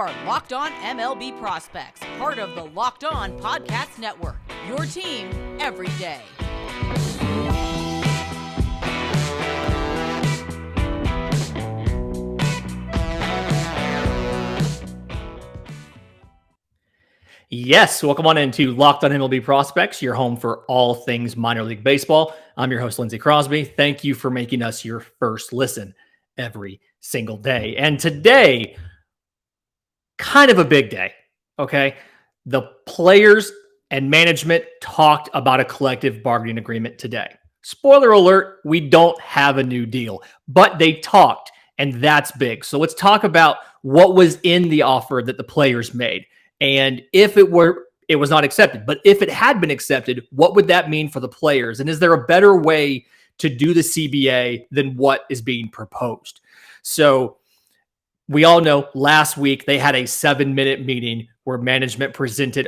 are Locked On MLB Prospects, part of the Locked On Podcast Network, your team every day. Yes, welcome on into Locked On MLB Prospects, your home for all things minor league baseball. I'm your host, Lindsey Crosby. Thank you for making us your first listen every single day. And today, kind of a big day, okay? The players and management talked about a collective bargaining agreement today. Spoiler alert, we don't have a new deal, but they talked, and that's big. So let's talk about what was in the offer that the players made. And if it was not accepted, but if it had been accepted, what would that mean for the players? And is there a better way to do the CBA than what is being proposed? So we all know last week they had a 7-minute meeting where management presented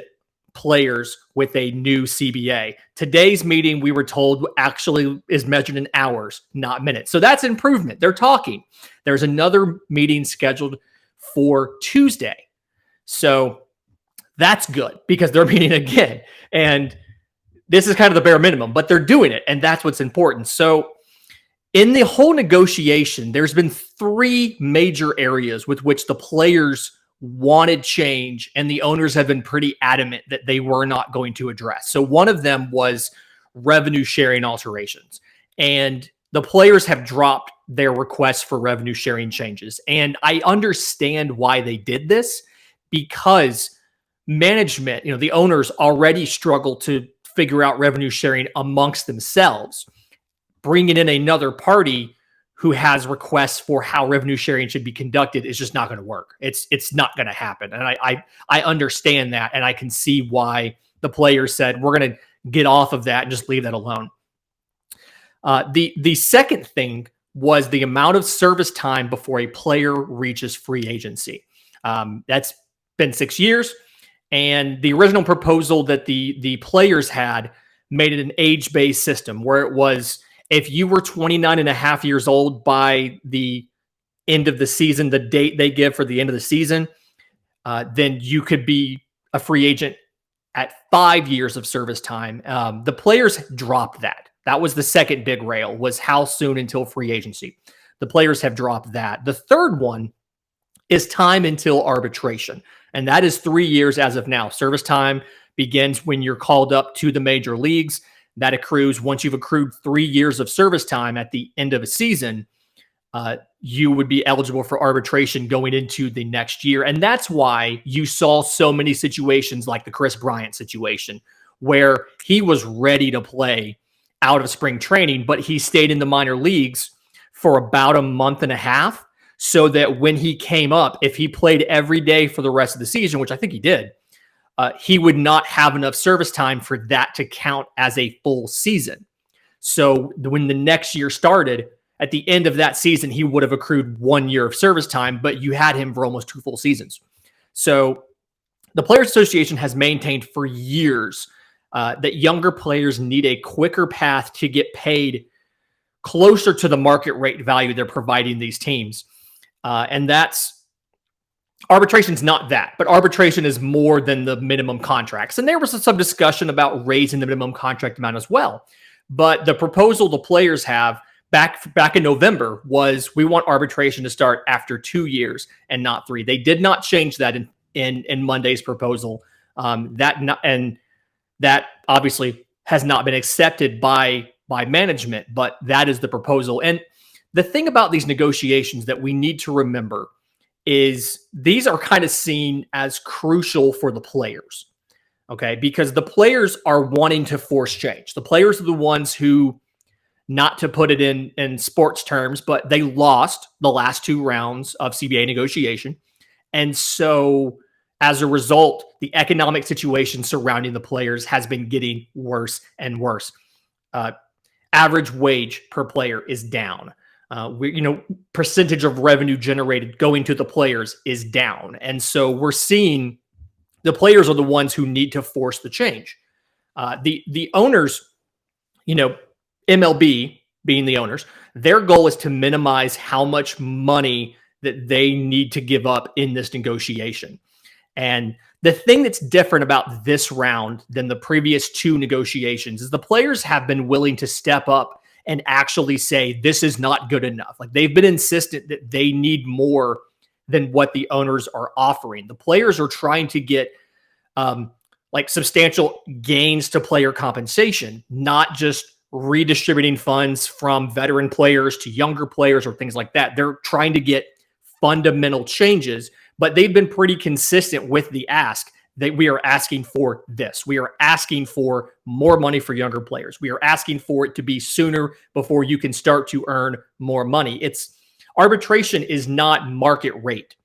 players with a new CBA. Today's meeting, we were told, actually is measured in hours, not minutes. So that's improvement. They're talking. There's another meeting scheduled for Tuesday. So that's good because they're meeting again. And this is kind of the bare minimum, but they're doing it. And that's what's important. So in the whole negotiation, there's been 3 major areas with which the players wanted change, and the owners have been pretty adamant that they were not going to address. So one of them was revenue sharing alterations. And the players have dropped their requests for revenue sharing changes. And I understand why they did this, because management, the owners already struggle to figure out revenue sharing amongst themselves. Bringing in another party who has requests for how revenue sharing should be conducted is just not going to work. It's not going to happen. And I understand that. And I can see why the players said, we're going to get off of that and just leave that alone. The second thing was the amount of service time before a player reaches free agency. That's been 6 years. And the original proposal that the players had made it an age-based system where it was, if you were 29 and a half years old by the end of the season, the date they give for the end of the season, then you could be a free agent at 5 years of service time. The players dropped that. That was the second big rail, was how soon until free agency. The players have dropped that. The third one is time until arbitration. And that is 3 years as of now. Service time begins when you're called up to the major leagues. That accrues once you've accrued 3 years of service time at the end of a season. You would be eligible for arbitration going into the next year. And that's why you saw so many situations like the Chris Bryant situation, where he was ready to play out of spring training, but he stayed in the minor leagues for about a month and a half, so that when he came up, if he played every day for the rest of the season, which I think he did, he would not have enough service time for that to count as a full season. So when the next year started, at the end of that season, he would have accrued 1 year of service time, but you had him for almost 2 full seasons. So the Players Association has maintained for years that younger players need a quicker path to get paid closer to the market rate value they're providing these teams. And arbitration's not that, but arbitration is more than the minimum contracts. And there was some discussion about raising the minimum contract amount as well. But the proposal the players have back in November was, we want arbitration to start after 2 years and not 3. They did not change that in Monday's proposal. That obviously has not been accepted by management, but that is the proposal. And the thing about these negotiations that we need to remember is these are kind of seen as crucial for the players, okay? Because the players are wanting to force change. The players are the ones who, not to put it in sports terms, but they lost the last 2 rounds of CBA negotiation. And so as a result, the economic situation surrounding the players has been getting worse and worse. Average wage per player is down. Percentage of revenue generated going to the players is down. And so we're seeing the players are the ones who need to force the change. The owners, MLB being the owners, their goal is to minimize how much money that they need to give up in this negotiation. And the thing that's different about this round than the previous two negotiations is the players have been willing to step up and actually say, this is not good enough. Like, they've been insistent that they need more than what the owners are offering. The players are trying to get like substantial gains to player compensation, not just redistributing funds from veteran players to younger players or things like that. They're trying to get fundamental changes, but they've been pretty consistent with the ask that we are asking for this. We are asking for more money for younger players. We are asking for it to be sooner before you can start to earn more money. Arbitration is not market rate.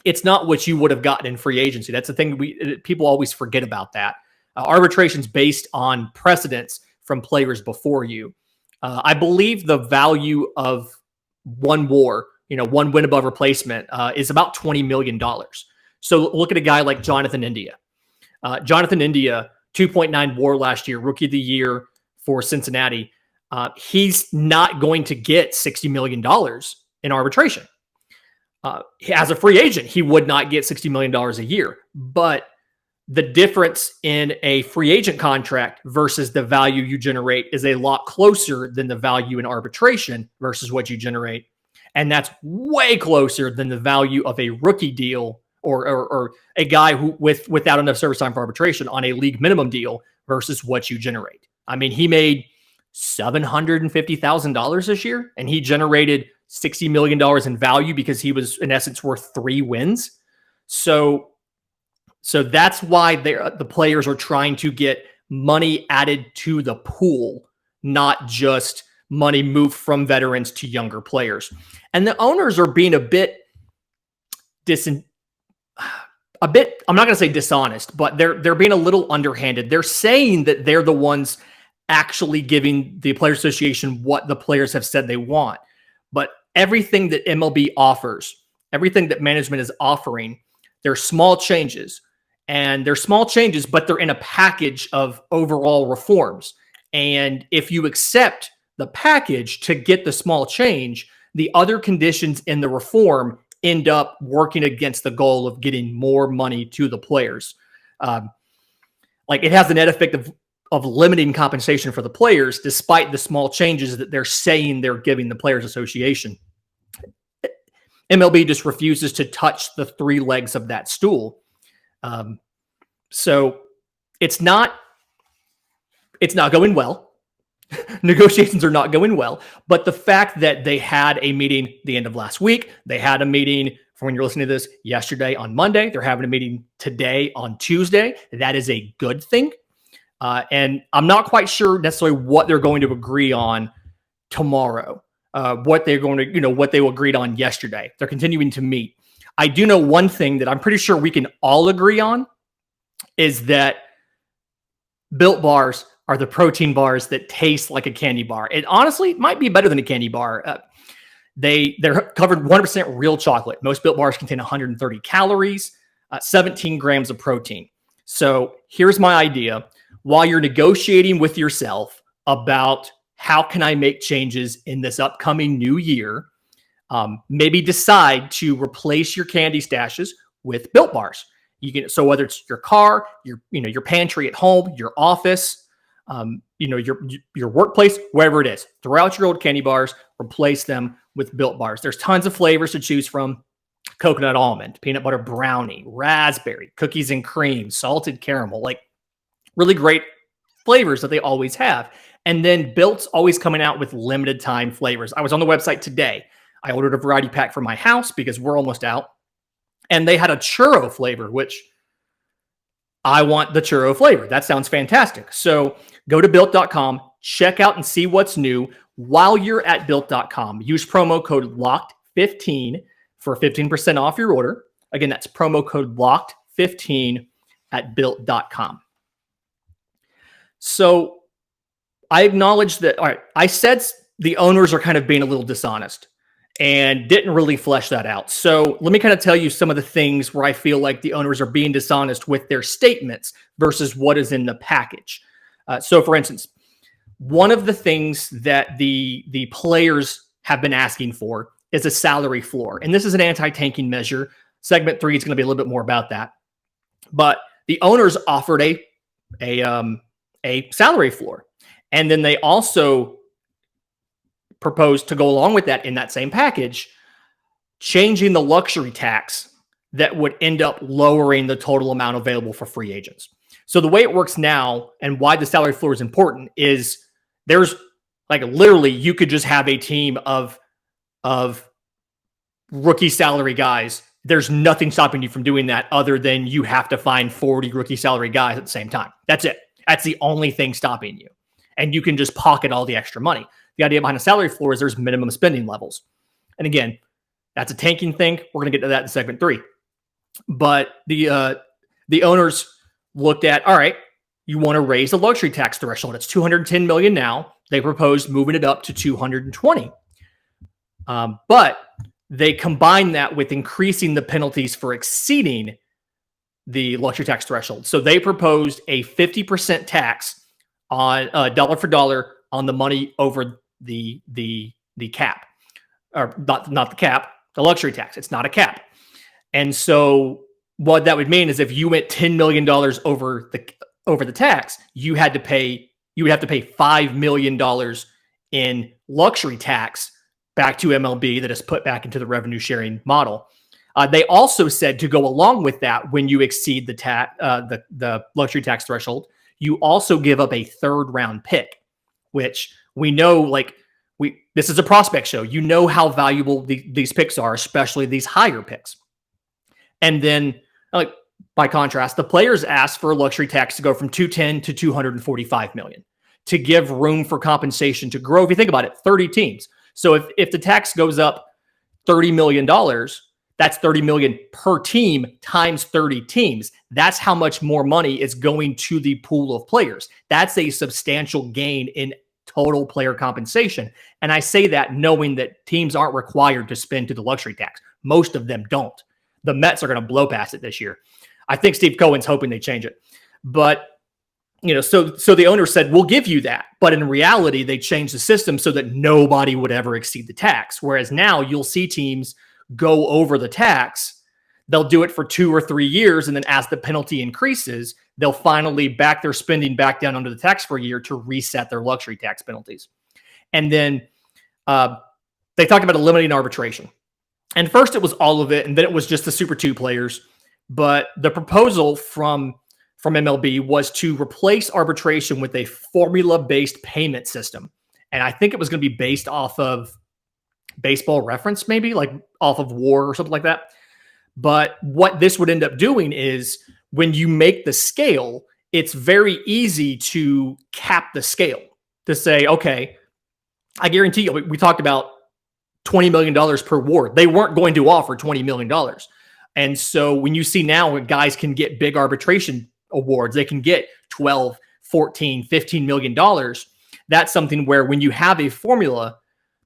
It's not what you would have gotten in free agency. That's the thing people always forget about that. Arbitration is based on precedents from players before you. I believe the value of one WAR, one win above replacement, is about $20 million. So look at a guy like Jonathan India. Jonathan India, 2.9 WAR last year, rookie of the year for Cincinnati. He's not going to get $60 million in arbitration. As a free agent, he would not get $60 million a year. But the difference in a free agent contract versus the value you generate is a lot closer than the value in arbitration versus what you generate. And that's way closer than the value of a rookie deal or a guy who without enough service time for arbitration on a league minimum deal versus what you generate. I mean, he made $750,000 this year, and he generated $60 million in value because he was, in essence, worth 3 wins. So that's why the players are trying to get money added to the pool, not just money moved from veterans to younger players. And the owners are being a bit, I'm not going to say dishonest, but they're being a little underhanded. They're saying that they're the ones actually giving the Players Association what the players have said they want. But everything that MLB offers, everything that management is offering, they're small changes. And they're small changes, but they're in a package of overall reforms. And if you accept the package to get the small change, the other conditions in the reform end up working against the goal of getting more money to the players. Like, it has the net effect of limiting compensation for the players, despite the small changes that they're saying they're giving the Players Association. MLB just refuses to touch the 3 legs of that stool. So it's not going well. Negotiations are not going well, but the fact that they had a meeting the end of last week, they had a meeting for when you're listening to this yesterday on Monday, they're having a meeting today on Tuesday. That is a good thing. And I'm not quite sure necessarily what they're going to agree on tomorrow, what they're going to, what they agreed on yesterday. They're continuing to meet. I do know one thing that I'm pretty sure we can all agree on is that Built Bars are the protein bars that taste like a candy bar. It honestly might be better than a candy bar. They're covered 100% real chocolate. Most Built Bars contain 130 calories, 17 grams of protein. So here's my idea. While you're negotiating with yourself about how can I make changes in this upcoming new year, maybe decide to replace your candy stashes with Built Bars. So whether it's your car, your pantry at home, your office, your workplace, wherever it is, throw out your old candy bars, replace them with Built Bars. There's tons of flavors to choose from: coconut almond, peanut butter brownie, raspberry, cookies and cream, salted caramel, like really great flavors that they always have. And then Built's always coming out with limited time flavors. I was on the website today. I ordered a variety pack for my house because we're almost out. And they had a churro flavor, which I want the churro flavor. That sounds fantastic. So go to Built.com, check out and see what's new. While you're at Built.com, use promo code LOCKED15 for 15% off your order. Again, that's promo code LOCKED15 at Built.com. So I acknowledge that, all right, I said the owners are kind of being a little dishonest and didn't really flesh that out. So let me kind of tell you some of the things where I feel like the owners are being dishonest with their statements versus what is in the package. So for instance, one of the things that the players have been asking for is a salary floor. And this is an anti-tanking measure. Segment 3 is going to be a little bit more about that. But the owners offered a salary floor. And then they also proposed to go along with that in that same package, changing the luxury tax that would end up lowering the total amount available for free agents. So the way it works now and why the salary floor is important is there's like literally you could just have a team of rookie salary guys. There's nothing stopping you from doing that other than you have to find 40 rookie salary guys at the same time. That's it. That's the only thing stopping you. And you can just pocket all the extra money. The idea behind a salary floor is there's minimum spending levels. And again, that's a tanking thing. We're going to get to that in segment 3. But the owners looked at, all right, you want to raise the luxury tax threshold. It's $210 million now. They proposed moving it up to $220. But they combined that with increasing the penalties for exceeding the luxury tax threshold. So they proposed a 50% tax on dollar for dollar on the money over the cap, or not the cap, the luxury tax. It's not a cap. And so what that would mean is if you went $10 million over the tax, you would have to pay $5 million in luxury tax back to MLB that is put back into the revenue sharing model. They also said to go along with that, when you exceed the luxury tax threshold, you also give up a third round pick, which we know, this is a prospect show. You know how valuable these picks are, especially these higher picks. And then, by contrast, the players asked for a luxury tax to go from 210 to 245 million to give room for compensation to grow. If you think about it, 30 teams. So if the tax goes up $30 million, that's 30 million per team times 30 teams. That's how much more money is going to the pool of players. That's a substantial gain in total player compensation. And I say that knowing that teams aren't required to spend to the luxury tax. Most of them don't. The Mets are going to blow past it this year. I think Steve Cohen's hoping they change it. But, so the owner said, we'll give you that. But in reality, they changed the system so that nobody would ever exceed the tax. Whereas now you'll see teams go over the tax. They'll do it for 2 or 3 years. And then as the penalty increases, they'll finally back their spending back down under the tax for a year to reset their luxury tax penalties. And then they talked about eliminating arbitration. And first it was all of it, and then it was just the Super 2 players. But the proposal from MLB was to replace arbitration with a formula-based payment system. And I think it was going to be based off of Baseball Reference, maybe, like off of WAR or something like that. But what this would end up doing is when you make the scale, it's very easy to cap the scale, to say, okay, I guarantee you, we talked about $20 million per WAR. They weren't going to offer $20 million. And so when you see now guys can get big arbitration awards, they can get 12, 14, $15 million. That's something where when you have a formula,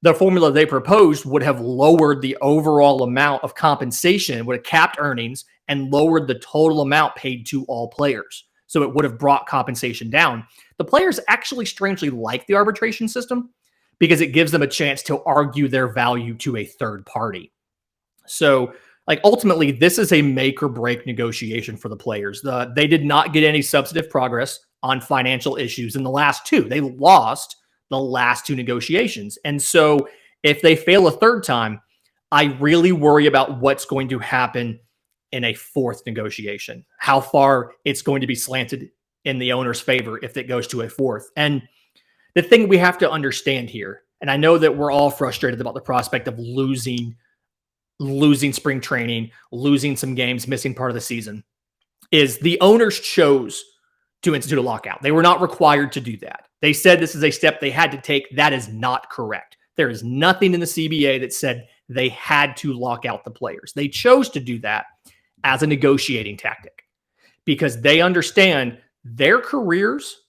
the formula they proposed would have lowered the overall amount of compensation, would have capped earnings and lowered the total amount paid to all players. So it would have brought compensation down. The players actually strangely like the arbitration system because it gives them a chance to argue their value to a third party. So ultimately, this is a make or break negotiation for the players. They did not get any substantive progress on financial issues in the last 2. They lost the last 2 negotiations. And so if they fail a third time, I really worry about what's going to happen in a 4th negotiation, how far it's going to be slanted in the owner's favor if it goes to a 4th. And the thing we have to understand here, and I know that we're all frustrated about the prospect of losing spring training, losing some games, missing part of the season, is the owners chose to institute a lockout. They were not required to do that. They said this is a step they had to take. That is not correct. There is nothing in the CBA that said they had to lock out the players. They chose to do that as a negotiating tactic because they understand their careers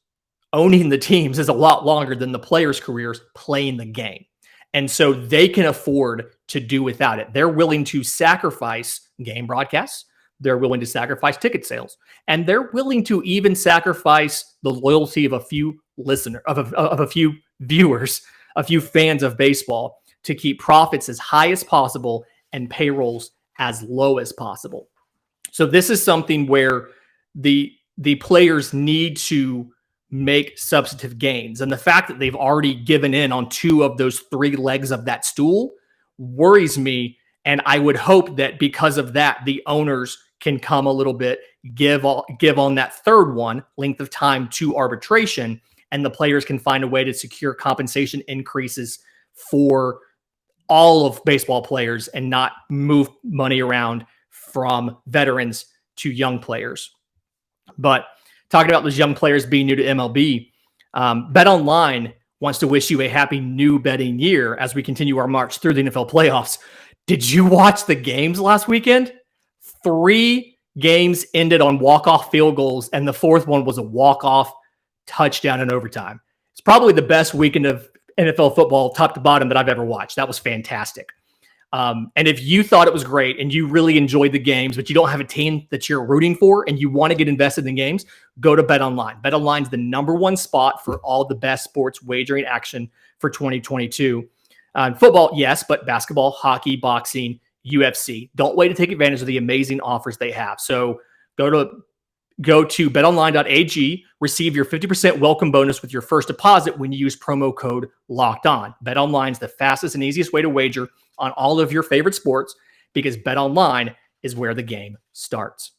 owning the teams is a lot longer than the players' careers playing the game. And so they can afford to do without it. They're willing to sacrifice game broadcasts. They're willing to sacrifice ticket sales. And they're willing to even sacrifice the loyalty of a few listeners, of a few viewers, a few fans of baseball to keep profits as high as possible and payrolls as low as possible. So this is something where the players need to make substantive gains. And the fact that they've already given in on 2 of those 3 legs of that stool worries me. And I would hope that because of that, the owners can come a little bit, give on that 3rd one, length of time to arbitration, and the players can find a way to secure compensation increases for all of baseball players and not move money around from veterans to young players. But talking about those young players being new to MLB, BetOnline wants to wish you a happy new betting year as we continue our march through the NFL playoffs. Did you watch the games last weekend? 3 games ended on walk-off field goals, and the 4th one was a walk-off touchdown in overtime. It's probably the best weekend of NFL football top to bottom that I've ever watched. That was fantastic. And if you thought it was great and you really enjoyed the games, but you don't have a team that you're rooting for and you want to get invested in games, go to BetOnline. BetOnline is the #1 spot for all the best sports wagering action for 2022. Football, yes, but basketball, hockey, boxing, UFC. Don't wait to take advantage of the amazing offers they have. So go to betonline.ag, receive your 50% welcome bonus with your first deposit when you use promo code LOCKEDON. BetOnline is the fastest and easiest way to wager on all of your favorite sports because BetOnline is where the game starts.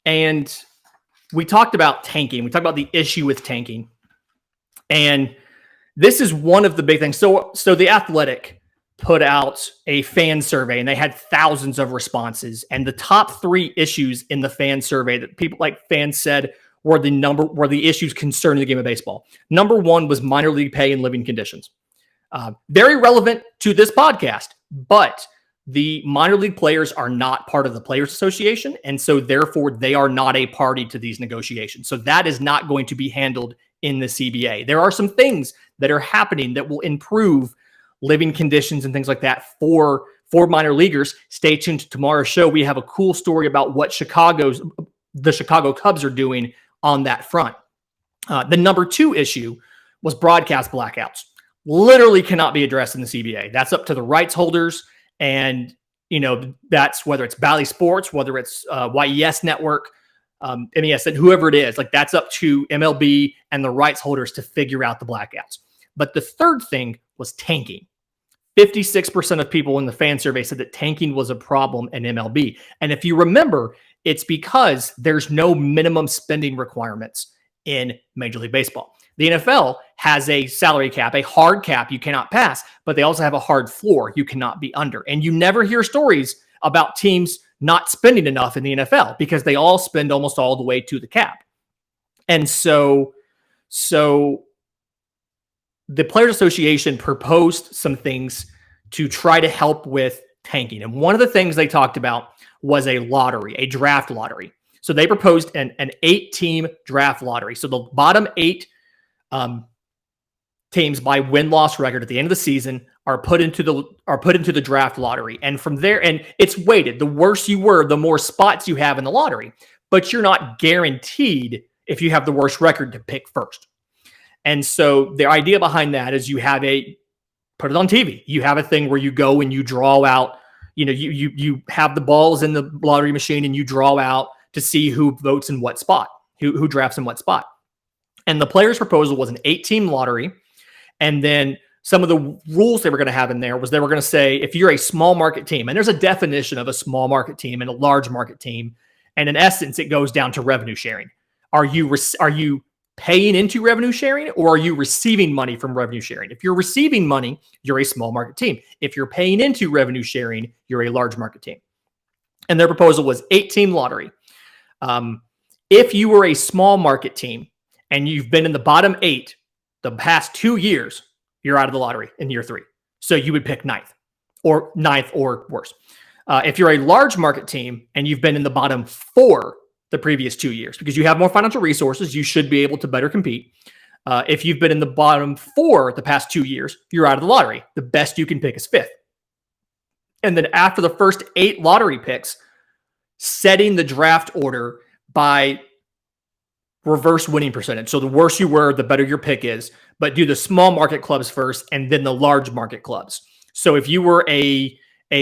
And we talked about tanking. We talked about the issue with tanking. And this is one of the big things. So The Athletic put out a fan survey and they had thousands of responses. And the top 3 issues in the fan survey that people like fans said were the issues concerning the game of baseball. Number 1 was minor league pay and living conditions. Very relevant to this podcast, but the minor league players are not part of the Players Association. And so therefore they are not a party to these negotiations. So that is not going to be handled in the CBA. There are some things that are happening that will improve living conditions and things like that for minor leaguers. Stay tuned to tomorrow's show. We have a cool story about what the Chicago Cubs are doing on that front. The number 2 issue was broadcast blackouts. Literally cannot be addressed in the CBA. That's up to the rights holders. And, that's whether it's Bally Sports, whether it's YES Network, MES, and whoever it is, that's up to MLB and the rights holders to figure out the blackouts. But the 3rd thing was tanking. 56% of people in the fan survey said that tanking was a problem in MLB. And if you remember, it's because there's no minimum spending requirements in Major League Baseball. The NFL has a salary cap, a hard cap you cannot pass, but they also have a hard floor you cannot be under. And you never hear stories about teams not spending enough in the NFL because they all spend almost all the way to the cap. And so the Players Association proposed some things to try to help with tanking. And one of the things they talked about was a lottery, a draft lottery. So they proposed an 8-team draft lottery. So the bottom 8 teams by win-loss record at the end of the season are put into the draft lottery. And from there, and it's weighted. The worse you were, the more spots you have in the lottery. But you're not guaranteed, if you have the worst record, to pick first. And so the idea behind that is put it on TV. You have a thing where you go and you draw out, you have the balls in the lottery machine and you draw out to see who votes in what spot, who drafts in what spot. And the players' proposal was an 8-team lottery. And then some of the rules they were going to have in there was they were going to say, if you're a small market team, and there's a definition of a small market team and a large market team. And in essence, it goes down to revenue sharing. Are you paying into revenue sharing or are you receiving money from revenue sharing? If you're receiving money, you're a small market team. If you're paying into revenue sharing, you're a large market team. And their proposal was 8-team lottery. If you were a small market team and you've been in the bottom 8 the past 2 years, you're out of the lottery in year 3. So you would pick 9th or worse. If you're a large market team and you've been in the bottom 4 the previous 2 years, because you have more financial resources, you should be able to better compete. If you've been in the bottom 4 the past 2 years, you're out of the lottery. The best you can pick is 5th. And then after the first 8 lottery picks, setting the draft order by reverse winning percentage. So the worse you were, the better your pick is. but do the small market clubs first and then the large market clubs. So if you were a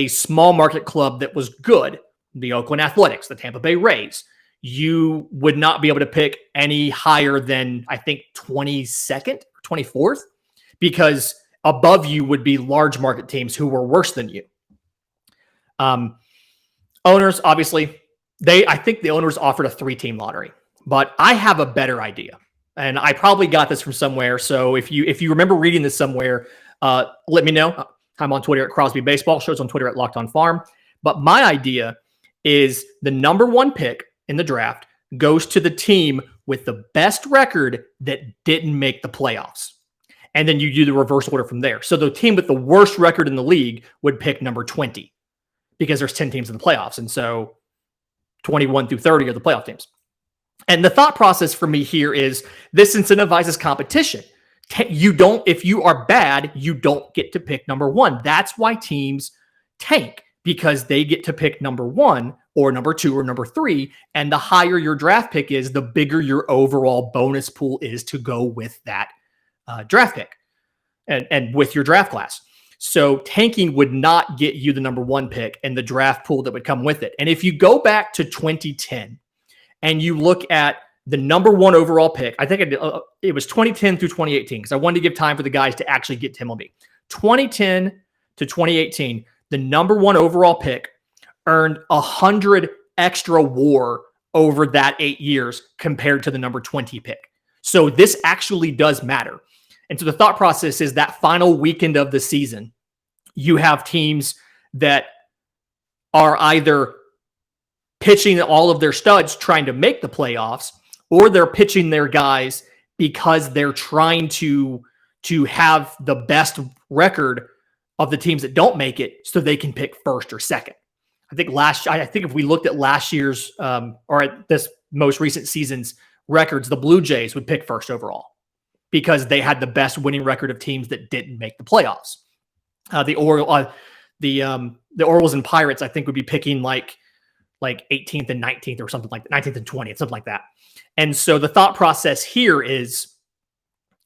small market club that was good, the Oakland Athletics, the Tampa Bay Rays, you would not be able to pick any higher than, I think, 22nd or 24th, because above you would be large market teams who were worse than you. Owners, obviously, I think the owners offered a 3-team lottery, but I have a better idea. And I probably got this from somewhere. So if you remember reading this somewhere, let me know. I'm on Twitter at Crosby Baseball. Show's on Twitter at Locked On Farm. But my idea is the number 1 pick in the draft goes to the team with the best record that didn't make the playoffs. And then you do the reverse order from there. So the team with the worst record in the league would pick number 20 because there's 10 teams in the playoffs. And so 21 through 30 are the playoff teams. And the thought process for me here is this incentivizes competition. If you are bad, you don't get to pick number 1. That's why teams tank, because they get to pick number 1 or number 2 or number 3. And the higher your draft pick is, the bigger your overall bonus pool is to go with that draft pick and with your draft class. So tanking would not get you the number 1 pick and the draft pool that would come with it. And if you go back to 2010 and you look at the number 1 overall pick, I think it was 2010 through 2018, because I wanted to give time for the guys to actually get to MLB. 2010 to 2018, the number 1 overall pick earned 100 extra WAR over that 8 years compared to the number 20 pick. So this actually does matter. And so the thought process is that final weekend of the season, you have teams that are either pitching all of their studs trying to make the playoffs, or they're pitching their guys because they're trying to have the best record of the teams that don't make it so they can pick first or second. I think if we looked at last year's or at this most recent season's records, the Blue Jays would pick first overall because they had the best winning record of teams that didn't make the playoffs. The Orioles and Pirates, I think, would be picking like 18th and 19th or something like that, 19th and 20th, something like that. And so the thought process here is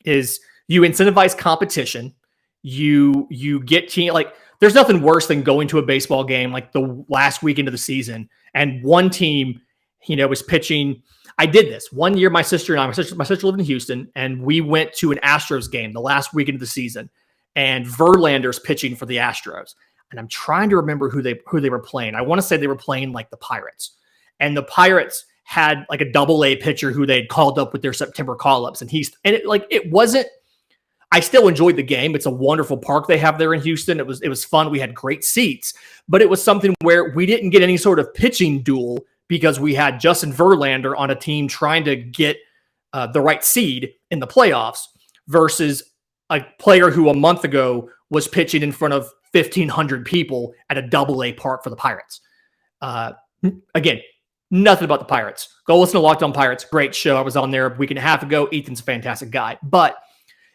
you incentivize competition. You get team, like, there's nothing worse than going to a baseball game like the last weekend of the season and one team, is pitching. I did this one year. My sister lived in Houston, and we went to an Astros game the last weekend of the season, and Verlander's pitching for the Astros. And I'm trying to remember who they were playing. I want to say they were playing like the Pirates, and the Pirates had like a AA pitcher who they had called up with their September call-ups, it wasn't. I still enjoyed the game. It's a wonderful park they have there in Houston. It was fun. We had great seats, but it was something where we didn't get any sort of pitching duel because we had Justin Verlander on a team trying to get the right seed in the playoffs versus a player who a month ago was pitching in front of 1,500 people at a AA park for the Pirates. Again, nothing about the Pirates. Go listen to Locked On Pirates. Great show. I was on there a week and a half ago. Ethan's a fantastic guy. But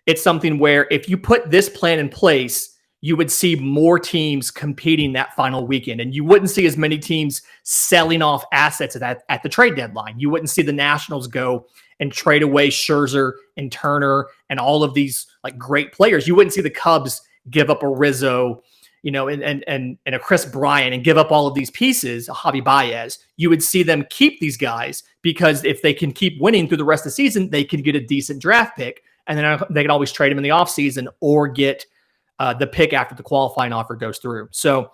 it's something where if you put this plan in place, you would see more teams competing that final weekend. And you wouldn't see as many teams selling off assets at the trade deadline. You wouldn't see the Nationals go and trade away Scherzer and Turner and all of these like great players. You wouldn't see the Cubs give up a Rizzo, and a Chris Bryant and give up all of these pieces, a Javi Baez. You would see them keep these guys because if they can keep winning through the rest of the season, they can get a decent draft pick. And then they can always trade them in the offseason or get the pick after the qualifying offer goes through. So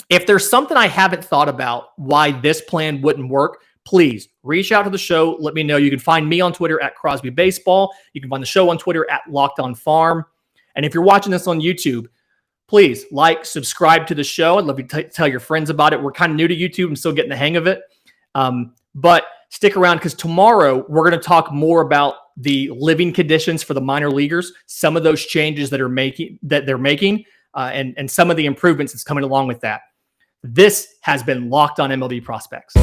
if there's something I haven't thought about why this plan wouldn't work, please reach out to the show. Let me know. You can find me on Twitter at Crosby Baseball. You can find the show on Twitter at Locked On Farm. And if you're watching this on YouTube, please subscribe to the show. I'd love you to tell your friends about it. We're kind of new to YouTube. I'm still getting the hang of it. But stick around because tomorrow we're going to talk more about the living conditions for the minor leaguers, some of those changes that they're making, and some of the improvements that's coming along with that. This has been Locked On MLB Prospects.